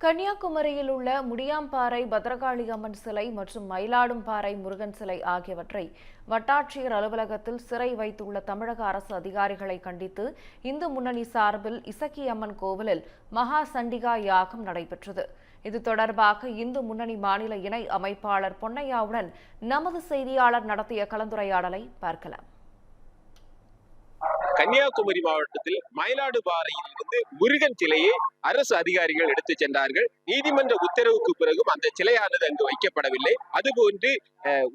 கன்னியாகுமரியில் உள்ள முடியாம்பாறை பத்ரகாளி அம்மன் சிலை மற்றும் மயிலாடும்பாறை முருகன் சிலை ஆகியவற்றை வட்டாட்சியர் அலுவலகத்தில் சிறை வைத்துள்ள தமிழக அரசு அதிகாரிகளை கண்டித்து இந்து முன்னணி சார்பில் இசக்கியம்மன் கோவிலில் மகா சண்டிகா யாகம் நடைபெற்றது. இது தொடர்பாக இந்து முன்னணி மாநில இணை அமைப்பாளர் பொன்னையாவுடன் நமது செய்தியாளர் நடத்திய கலந்துரையாடலை பார்க்கலாம். கன்னியாகுமரி மாவட்டத்தில் மயிலாடுபாறையில் இருந்து முருகன் சிலையை அரசு அதிகாரிகள் எடுத்து சென்றார்கள். நீதிமன்ற உத்தரவுக்கு பிறகும் அந்த சிலையானது அங்கு வைக்கப்படவில்லை. அதுபோன்று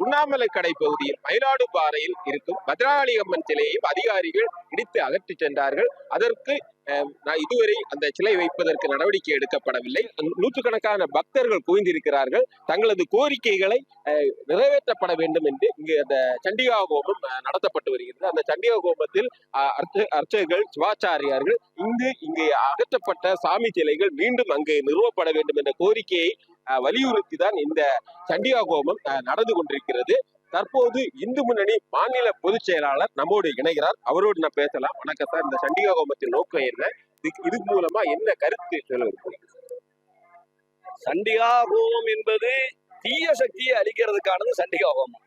உண்ணாமலை கடை பகுதியில் மயிலாடுபாறையில் இருக்கும் பத்ரகாளி அம்மன் சிலையையும் அதிகாரிகள் இடித்து அகற்றி சென்றார்கள். அதற்கு இதுவரை அந்த சிலை வைப்பதற்கு நடவடிக்கை எடுக்கப்படவில்லை. நூற்றுக்கணக்கான பக்தர்கள் குவிந்திருக்கிறார்கள். தங்களது கோரிக்கைகளை நிறைவேற்றப்பட வேண்டும் என்று இங்கு அந்த சண்டிகா ஹோமம் நடத்தப்பட்டு வருகிறது. அந்த சண்டிகா ஹோமத்தில் அர்ச்சகர்கள் சிவாச்சாரியார்கள் இங்கே அகற்றப்பட்ட சாமி சிலைகள் மீண்டும் அங்கே நிறுவப்பட வேண்டும் என்ற கோரிக்கையை வலியுறுத்தி தான் இந்த சண்டிகா ஹோமம் நடந்து கொண்டிருக்கிறது. தற்போது இந்து முன்னணி மாநில பொதுச் செயலாளர் நம்மோடு இணைகிறார். அவரோடு நான் பேசலாம். வணக்கம் சார். இந்த சண்டிகா ஹோமத்தின் நோக்கம் என்ன? இது மூலமா என்ன கருத்து சொல்லுவது? சண்டிகா ஹோமம் என்பது தீய சக்தியை அழிக்கிறதுக்கானது. சண்டிகா ஹோமம்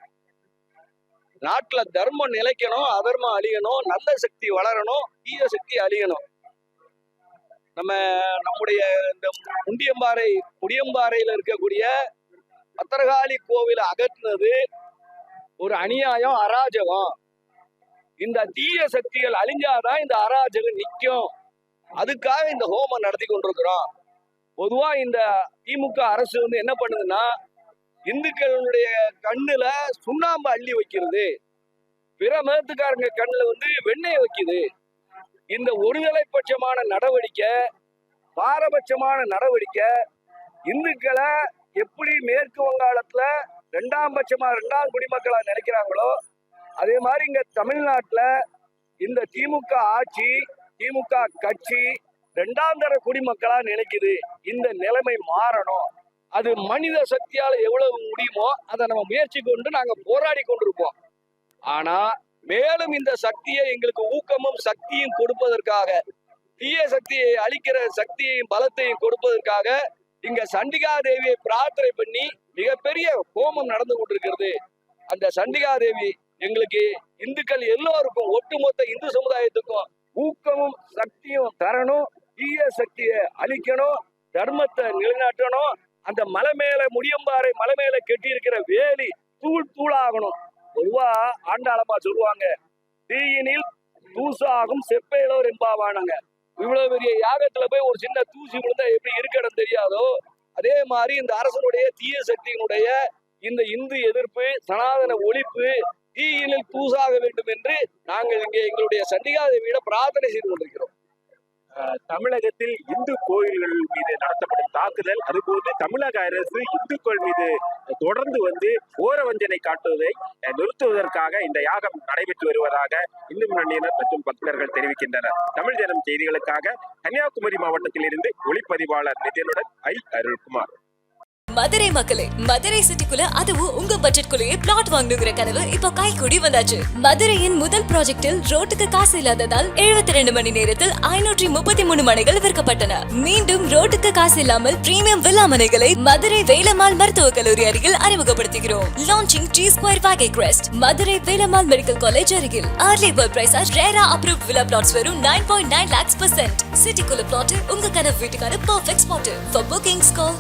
நாட்டுல தர்மம் நிலைக்கணும், அதர்மம் அழியணும், நல்ல சக்தி வளரணும், தீய சக்தி அழியணும். நம்முடைய இந்த முடியம்பாறையில இருக்கக்கூடிய பத்திரகாளி கோவிலை அகற்றுனது ஒரு அநியாயம், அராஜகம். இந்த தீய சக்திகள் அழிஞ்சாதான் இந்த அராஜகம் நிற்கும். அதுக்காக இந்த ஹோமம் நடத்தி கொண்டிருக்கிறோம். பொதுவா இந்த திமுக அரசு என்ன பண்ணுதுன்னா, இந்துக்களுடைய கண்ணுல சுண்ணாம்பு அள்ளி வைக்கிறது, பிற மதத்துக்காரங்க கண்ணுல வெண்ணெய் வைக்குது. இந்த ஒருதலைபட்சமான நடவடிக்கை, பாரபட்சமான நடவடிக்கை இந்துக்களை எப்படி மேற்கு வங்காளத்துல ரெண்டாம் குடிமக்களா நினைக்கிறாங்களோ, அதே மாதிரி இங்க தமிழ்நாட்டுல இந்த திமுக ஆட்சி, திமுக கட்சி இரண்டாம் தர குடிமக்களா நினைக்குது. இந்த நிலைமை மாறணும். அது மனித சக்தியால எவ்வளவு முடியுமோ அதை நம்ம முயற்சி கொண்டு நாங்க போராடி கொண்டிருப்போம். ஆனா மேலும் இந்த சக்தியை எங்களுக்கு ஊக்கமும் சக்தியும் கொடுப்பதற்காக, தீய சக்தியை அழிக்கிற சக்தியையும் பலத்தையும் கொடுப்பதற்காக இங்க சண்டிகா தேவியை பிரார்த்தனை பண்ணி மிகப்பெரிய ஹோமம் நடந்து கொண்டிருக்கிறது. அந்த சண்டிகா தேவி எங்களுக்கு இந்துக்கள் எல்லோருக்கும், ஒட்டுமொத்த இந்து சமுதாயத்துக்கும் ஊக்கமும் சக்தியும் தரணும். தீய சக்தியை அழிக்கணும், தர்மத்தை நிலைநாட்டணும். அந்த மலை மேல, முடியம்பாறை மலை மேல கெட்டி இருக்கிற வேலி தூளாகணும். பொதுவா ஆண்டாளமா சொல்லுவாங்க, தீயினில் தூசாகும் செப்பையிலோர் என்பாவானாங்க. இவ்வளவு பெரிய யாகத்துல போய் ஒரு சின்ன தூசி விழுந்தா எப்படி இருக்கணும் தெரியாதோ, அதே மாதிரி இந்த அரசனுடைய தீய சக்தியினுடைய இந்த இந்து எதிர்ப்பு, சனாதன ஒழிப்பு தீயினில் தூசாக வேண்டும் என்று நாங்கள் இங்கே எங்களுடைய சண்டிகா தேவியிட பிரார்த்தனை செய்து கொண்டிருக்கிறோம். தமிழகத்தில் இந்து கோயில்கள் மீது நடத்தப்படும் தாக்குதல், அதுபோன்று தமிழக அரசு இந்துக்கள் மீது தொடர்ந்து ஓர வஞ்சனை காட்டுவதை நிறுத்துவதற்காக இந்த யாகம் நடைபெற்று வருவதாக இந்து முன்னணியினர் மற்றும் பக்தர்கள் தெரிவிக்கின்றனர். தமிழ் ஜனம் செய்திகளுக்காக கன்னியாகுமரி மாவட்டத்தில் இருந்து ஒளிப்பதிவாளர் நிதினுடன் அருள்குமார். மதுரை மக்களே, மதுரை சிட்டிக்குள்ள அதுவும் உங்க பட்ஜெட்குள்ளேயே பிளாட் வாங்கணுங்கிற கனவு இப்ப கைக்கூடி வந்தாச்சு. மதுரையின் முதல் ப்ராஜெக்டில் ரோட்டுக்கு காசு இல்லாததால் 72 மணி நேரத்தில் 533 மனைகள் விற்கப்பட்டன. மீண்டும் ரோட்டுக்கு காசு இல்லாமல் பிரீமியம் வில்லா மனைகளை மதுரை வேலம்மாள் மருத்துவக் கல்லூரி அருகில் அறிமுகப்படுத்துகிறோம். Launching G Square Valley Crest, Madurai Velammal medical college அருகில். Early bird price RERA approved villa plots வெறும் 9.9 lakhs%. சிட்டிக்குள்ள பிளாட் உங்க கனவு வீட்டுக்கான perfect spot. For bookings call